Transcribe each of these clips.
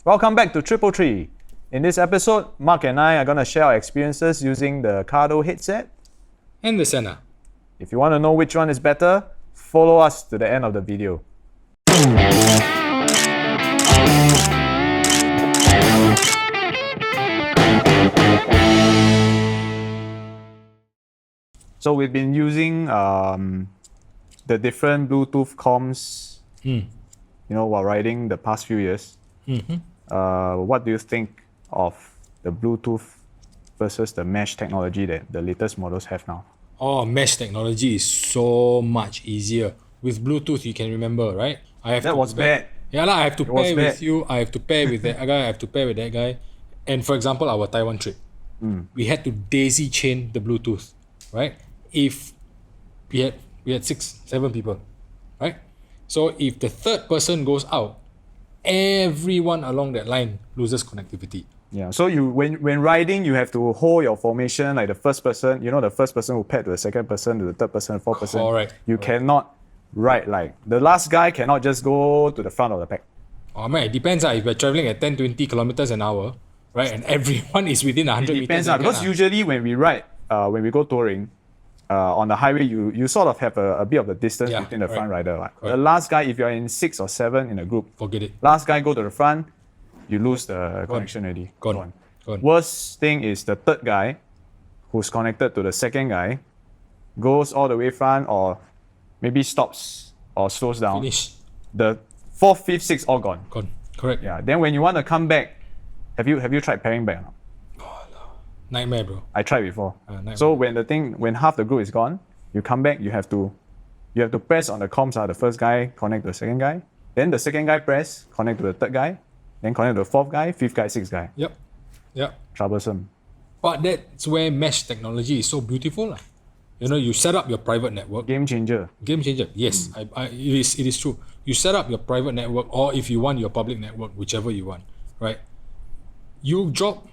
Welcome back to Tri333. In this episode, Mark and I are going to share our experiences using the Cardo headset and the Sena. If you want to know which one is better, follow us to the end of the video. So we've been using the different Bluetooth comms, while riding the past few years. What do you think of the Bluetooth versus the mesh technology that the latest models have now? Oh, mesh technology is so much easier. With Bluetooth, you can remember, right? That was bad. Yeah, I have to pair with you, I have to pair with that guy, I have to pair with that guy. And for example, our Taiwan trip, we had to daisy chain the Bluetooth, right? If we had 6-7 people, right? So if the third person goes out, everyone along that line loses connectivity. Yeah, so when riding, you have to hold your formation like the first person, the first person will pair to the second person, to the third person, the fourth person. Correct. You cannot ride like, the last guy cannot just go to the front of the pack. Oh man, it depends. If we're traveling at 10-20 kilometers an hour, right, and everyone is within 100 meters. It depends, because usually when we ride, when we go touring, on the highway, you sort of have a bit of the distance between the front rider. Right? The last guy, if you're in 6 or 7 in a group, forget it. Last guy go to the front, you lose the connection already. Gone. Worst thing is the third guy, who's connected to the second guy, goes all the way front or maybe stops or slows down. Finish. The 4th, 5th, 6th all gone. Gone. Correct. Yeah. Then when you want to come back, have you tried pairing back? Oh, no. Nightmare, bro. I tried before. Nightmare. So when half the group is gone, you come back, you have to press on the comms, the first guy connect to the second guy, then the second guy press, connect to the third guy, then connect to the fourth guy, fifth guy, sixth guy. Yep. Troublesome. But that's where mesh technology is so beautiful. You set up your private network. Game changer. Yes, it is true. You set up your private network, or if you want your public network, whichever you want, right? You drop,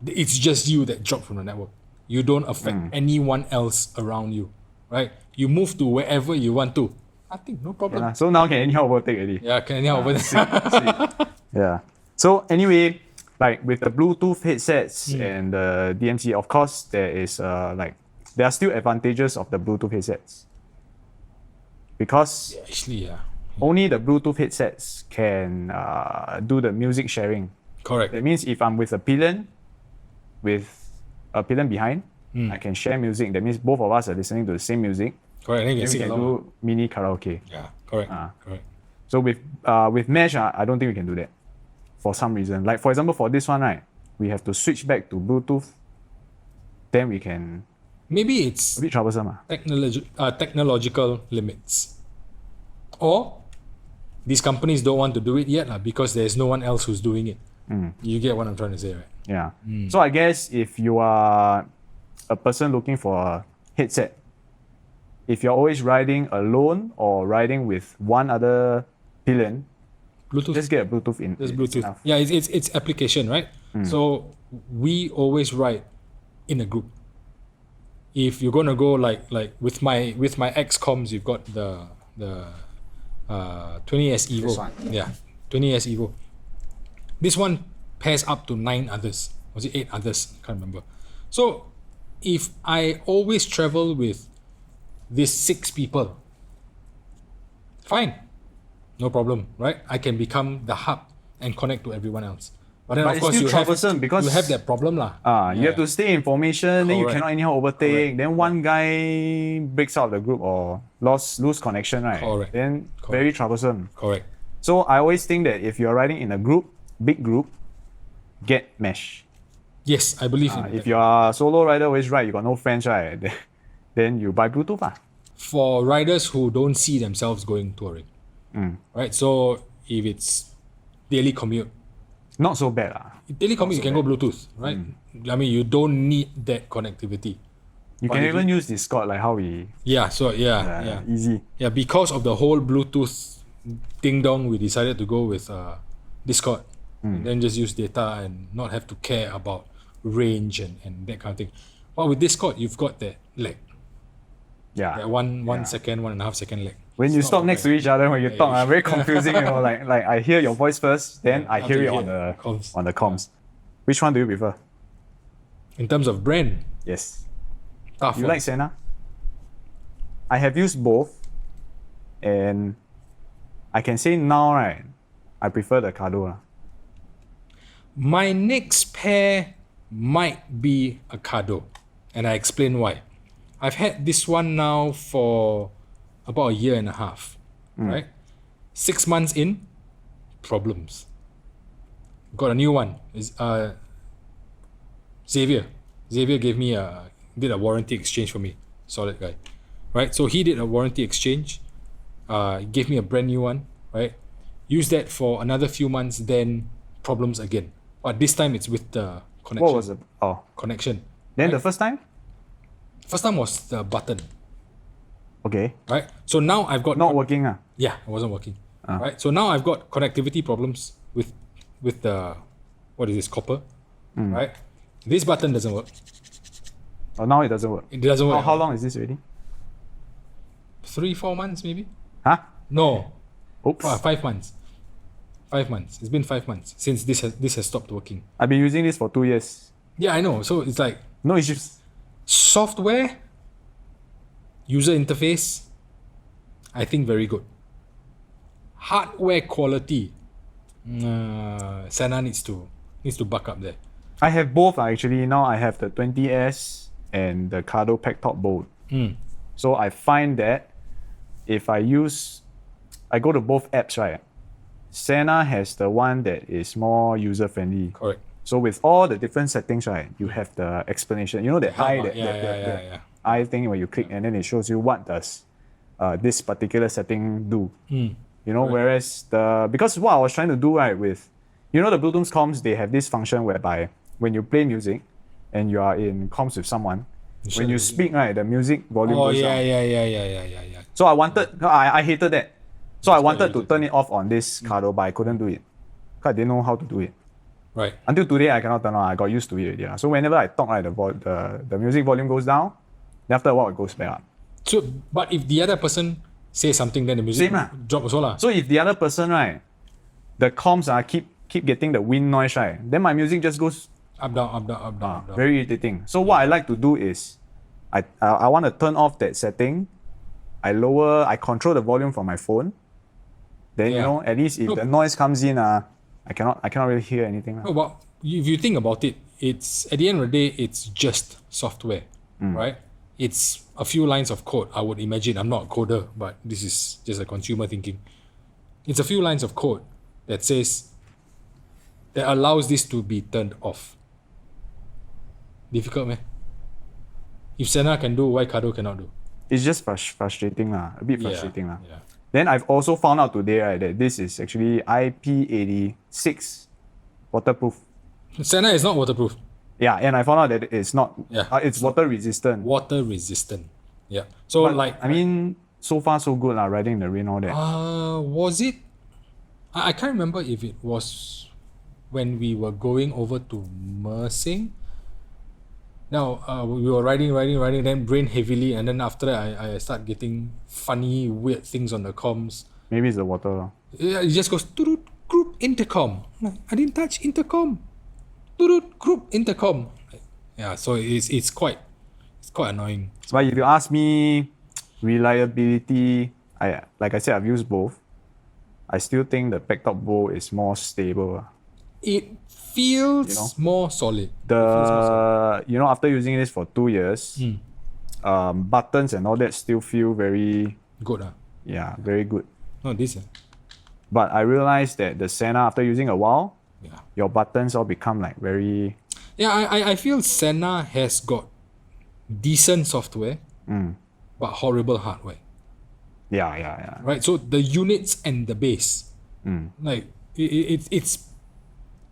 it's just you that drop from the network. You don't affect anyone else around you, right? You move to wherever you want to. I think no problem. Yeah, so now can anyhow overtake already. Yeah, can anyhow overtake. Sweet. Yeah. So anyway, like with the Bluetooth headsets and the DMC, of course, there are still advantages of the Bluetooth headsets. Because only the Bluetooth headsets can do the music sharing. Correct. That means if I'm with a pillion behind, I can share music. That means both of us are listening to the same music. Correct. Then we can do mini karaoke. Yeah, correct. Correct. So with mesh, I don't think we can do that for some reason. Like for example, for this one, right, we have to switch back to Bluetooth. Then we can. Maybe it's a bit troublesome. Technological limits, or these companies don't want to do it yet because there's no one else who's doing it. You get what I'm trying to say, right? Yeah. So I guess if you are a person looking for a headset, if you're always riding alone or riding with one other pillion, Bluetooth. Just get a Bluetooth in. Just Bluetooth. Enough. Yeah, it's application, right? So we always ride in a group. If you're gonna go like with my X-Coms, you've got the 20S Evo. This one. Yeah, 20S Evo. This one pairs up to 9 others. Was it 8 others? Can't remember. So if I always travel with these 6 people, fine, no problem, right? I can become the hub and connect to everyone else. But then of course you have that problem You have to stay in formation. Then you cannot anyhow overtake. Then one guy breaks out of the group or lose connection, right? Then very troublesome. Correct. So I always think that if you're riding in a group, big group, get mesh. Yes, I believe in that. If you're a solo rider, always ride, you got no friends, right? Then you buy Bluetooth. For riders who don't see themselves going touring, right? So if it's daily commute, not so bad. Daily commute, you can go Bluetooth, right? I mean, you don't need that connectivity. You can even use Discord, like how we. Yeah. So easy. Yeah, because of the whole Bluetooth ding dong, we decided to go with Discord, and then just use data and not have to care about range and that kind of thing. But with Discord, you've got that lag. Yeah. That 1 second, 1.5 second lag. When you stop next to each other, when you talk, very confusing, like I hear your voice first, then I hear it on the comms. Which one do you prefer? In terms of brand? Yes. Tough You one. like Sena? I have used both, and I can say now, right, I prefer the Cardo. My next pair might be a Cardo, and I explain why. I've had this one now for about a year and a half, right? 6 months in, problems. Got a new one. Xavier did a warranty exchange for me. Solid guy, right? So he did a warranty exchange, gave me a brand new one, right? Used that for another few months, then problems again. But this time it's with the connection. What was it? Oh, connection. then right? the first time? First time was the button, Okay. right? So now I've got Not working. Yeah, it wasn't working. Right. So now I've got connectivity problems with the what is this, copper? Right? This button doesn't work. Oh, now it doesn't work. It doesn't work. How long is this already? 3-4 months maybe? Huh? No. Oops. 5 months. 5 months. It's been 5 months since this has stopped working. I've been using this for 2 years. Yeah, I know. So it's like No issues. software, user interface, I think very good. Hardware quality, Sena needs to buck up there. I have both actually. Now I have the 20S and the Cardo Top Bolt. So I find that if I go to both apps, right? Sena has the one that is more user friendly. Correct. So with all the different settings, right, you have the explanation. You know the eye, Yeah. eye thing where you click and then it shows you what does this particular setting do. You know, whereas because what I was trying to do, right, with the Bluetooth comms, they have this function whereby when you play music and you are in comms with someone, when you speak, right, the music volume goes down. Yeah. So I hated that. So I wanted to turn it off on this Cardo, but I couldn't do it because I didn't know how to do it. Right. Until today, I cannot turn on. I got used to it already. So whenever I talk, right, the music volume goes down. Then after a while, it goes back up. So, but if the other person says something, then the music drop also lah. So if the other person, right, the comms keep getting the wind noise, right, then my music just goes up down. very irritating. So what I like to do is, I want to turn off that setting. I control the volume from my phone. Then at least if the noise comes in, I cannot really hear anything. No, but if you think about it, it's at the end of the day, it's just software, right? It's a few lines of code. I would imagine. I'm not a coder, but this is just a consumer thinking. It's a few lines of code that allows this to be turned off. Difficult, man. If Sena can do, why Cardo cannot do? It's just frustrating, a bit frustrating. Yeah. Then I've also found out today, right, that this is actually IP86 waterproof. Sena is not waterproof. Yeah, and I found out that it's not. Yeah. It's water resistant. Water resistant. Yeah. So But, I mean, so far so good, riding in the rain, all that. Was it? I can't remember if it was when we were going over to Mersing. Now we were riding, then rain heavily, and then after that I start getting funny, weird things on the comms. Maybe it's the water. Yeah, it just goes "Turut, group intercom." I'm like, I didn't touch intercom. Turut, group intercom. Yeah, so it's quite annoying. But if you ask me, reliability, like I said, I've used both. I still think the Top Bolt is more stable. It feels more solid. After using this for 2 years, buttons and all that still feel very good. Yeah, very good. No, this. But I realized that the Sena, after using a while, your buttons all become like very. Yeah, I feel Sena has got decent software, but horrible hardware. Yeah. Right. So the units and the base, like it's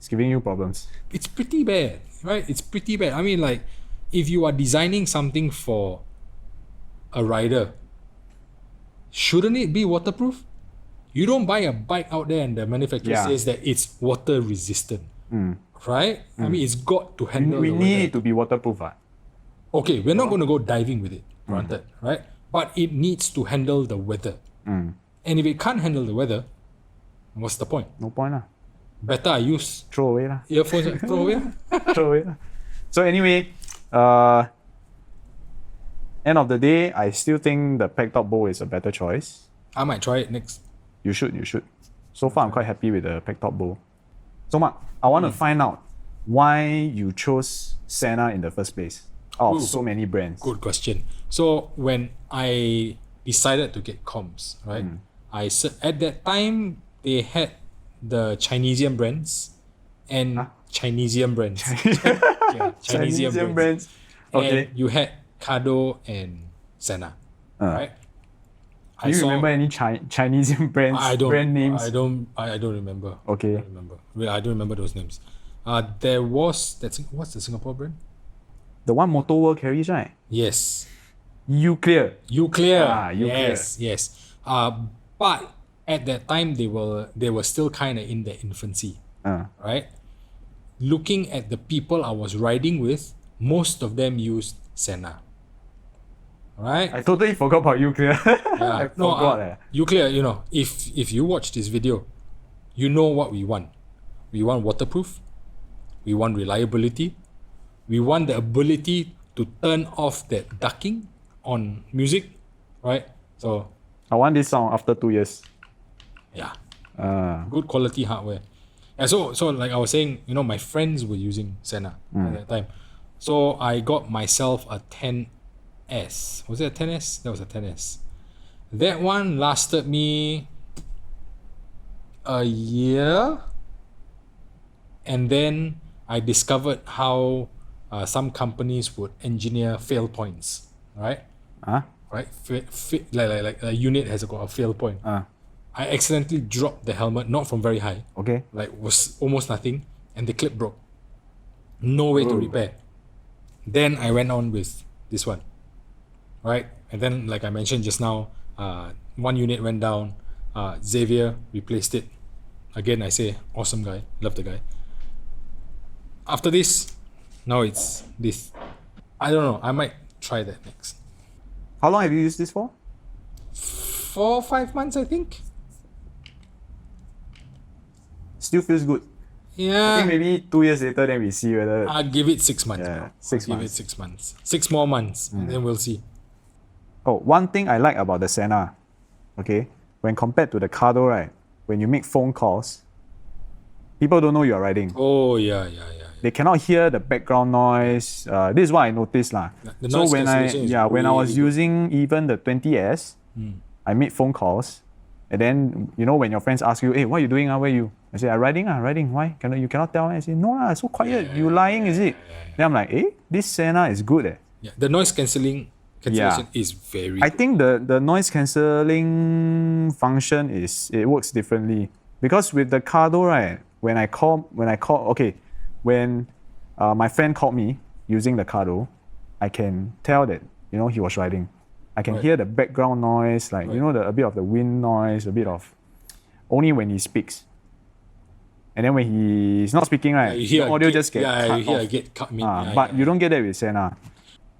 giving you problems. It's pretty bad, right? It's pretty bad. I mean, like, if you are designing something for a rider, shouldn't it be waterproof? You don't buy a bike out there and the manufacturer says that it's water resistant, right? I mean, it's got to handle. We need it to be waterproof. Okay, we're not going to go diving with it, granted, right? But it needs to handle the weather. And if it can't handle the weather, what's the point? No point lah. Better I use Throw away lah. earphones. Throw away. Throw away lah. So anyway, end of the day, I still think the packed out bowl is a better choice. I might try it next. You should. So far, I'm quite happy with the packed out bowl. So Mark, I want to find out why you chose Sena in the first place out of so many brands. Good question. So when I decided to get comms, right? I said at that time they had the Chinesian brands and Chinesian brands. Chinesian brands. Okay. And you had Cardo and Sena, right? Do you remember any Chinesian brands? Brand names? I don't remember. Okay. I don't remember those names. There was what's the Singapore brand? The one Motor World carries, right? Yes. Uclear. Yes. But at that time they were still kind of in their infancy, right? Looking at the people I was riding with, most of them used Sena. Right? I totally forgot about Uclear. I forgot. Uclear, you know, if you watch this video, you know what we want. We want waterproof. We want reliability. We want the ability to turn off that ducking on music, right? So I want this sound after 2 years. Yeah. Good quality hardware. And so like I was saying, you know, my friends were using Sena at that time. So I got myself a 10S. Was it a 10S? That was a 10S. That one lasted me a year. And then I discovered how some companies would engineer fail points, right? Right? Like a unit has got a fail point. I accidentally dropped the helmet, not from very high. Okay. Like was almost nothing, and the clip broke. No way to repair. Then I went on with this one, right? And then, like I mentioned just now, one unit went down. Xavier replaced it. Again, I say awesome guy, love the guy. After this, now it's this. I don't know. I might try that next. How long have you used this for? 4 or 5 months, I think. Still feels good. Yeah. I think maybe 2 years later, then we see whether. I'll give it 6 months. Yeah, 6 months. Give it 6 months. 6 more months, and then we'll see. Oh, one thing I like about the Sena, okay, when compared to the Cardo, right, when you make phone calls, people don't know you're riding. Oh, yeah. They cannot hear the background noise. This is what I noticed lah. So when I was using even the 20S, I made phone calls, and then you know when your friends ask you, "Hey, what are you doing? Where are you?" I say, "I'm riding. Riding. Why? You cannot tell?" I say, "No lah, so quiet. You lying, is it?" Then I'm like, this Sena is good. Yeah, the noise cancellation is very. I think the noise cancelling function it works differently because with the Cardo, right, when my friend called me using the Cardo, I can tell that he was riding. I can hear the background noise, like a bit of the wind noise, a bit of only when he speaks. And then when he's not speaking, right, the audio just gets cut off. But you don't get that with Sena.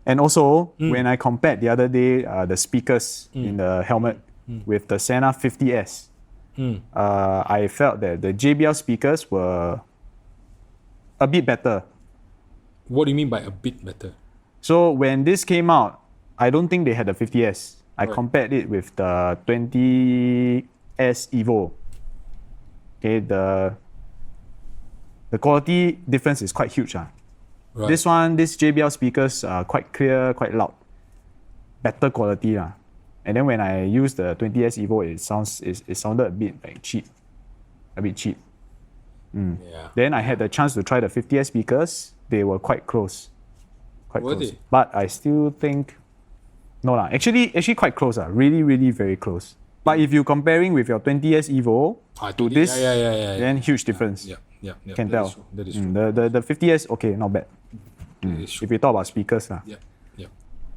And also, when I compared the other day the speakers in the helmet with the Sena 50S, I felt that the JBL speakers were a bit better. What do you mean by a bit better? So when this came out, I don't think they had the 50S. I compared it with the 20S Evo. Okay, the quality difference is quite huge. Right. This JBL speakers are quite clear, quite loud. Better quality. And then when I used the 20S Evo, it sounded a bit like cheap. A bit cheap. Yeah. Then I had the chance to try the 50S speakers. They were quite close. But I still think actually quite close. Really, really very close. But if you're comparing with your 20S Evo to this, then huge difference. Yeah. Can tell. That is true. The 50S, okay, not bad. If we talk about speakers. Yeah.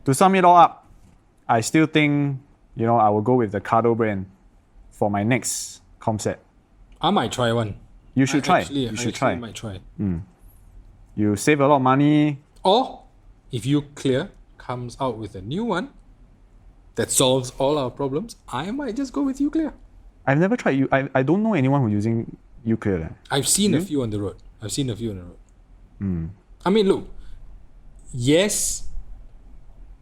To sum it all up, I still think, I will go with the Cardo brand for my next comp set. I might try one. You should try. I might try. You save a lot of money. Or if Uclear comes out with a new one that solves all our problems, I might just go with Uclear. I've never tried I don't know anyone who's using Uclear. I've seen a few on the road. I mean, look, yes,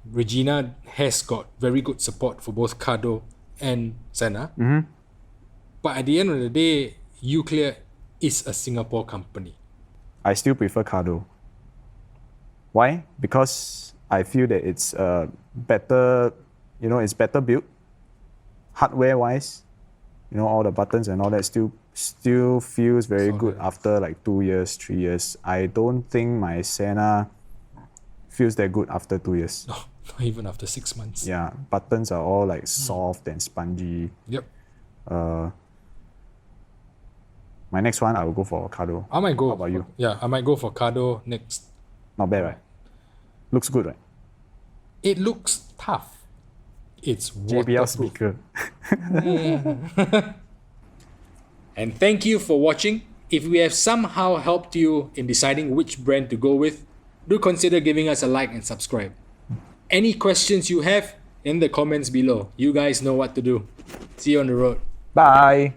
Regina has got very good support for both Cardo and Sena. But at the end of the day, Uclear is a Singapore company. I still prefer Cardo. Why? Because I feel that it's better, it's better built. Hardware-wise, all the buttons and all that still feels very good after like 2 years, 3 years. I don't think my Sena feels that good after 2 years. No, not even after 6 months. Yeah, buttons are all like soft and spongy. Yep. My next one, I will go for Cardo. I might go. How about you? Yeah, I might go for Cardo next. Not bad, right? Looks good, right? It looks tough. It's JBL waterproof. speaker. And thank you for watching. If we have somehow helped you in deciding which brand to go with, do consider giving us a like and subscribe. Any questions you have, in the comments below. You guys know what to do. See you on the road. Bye.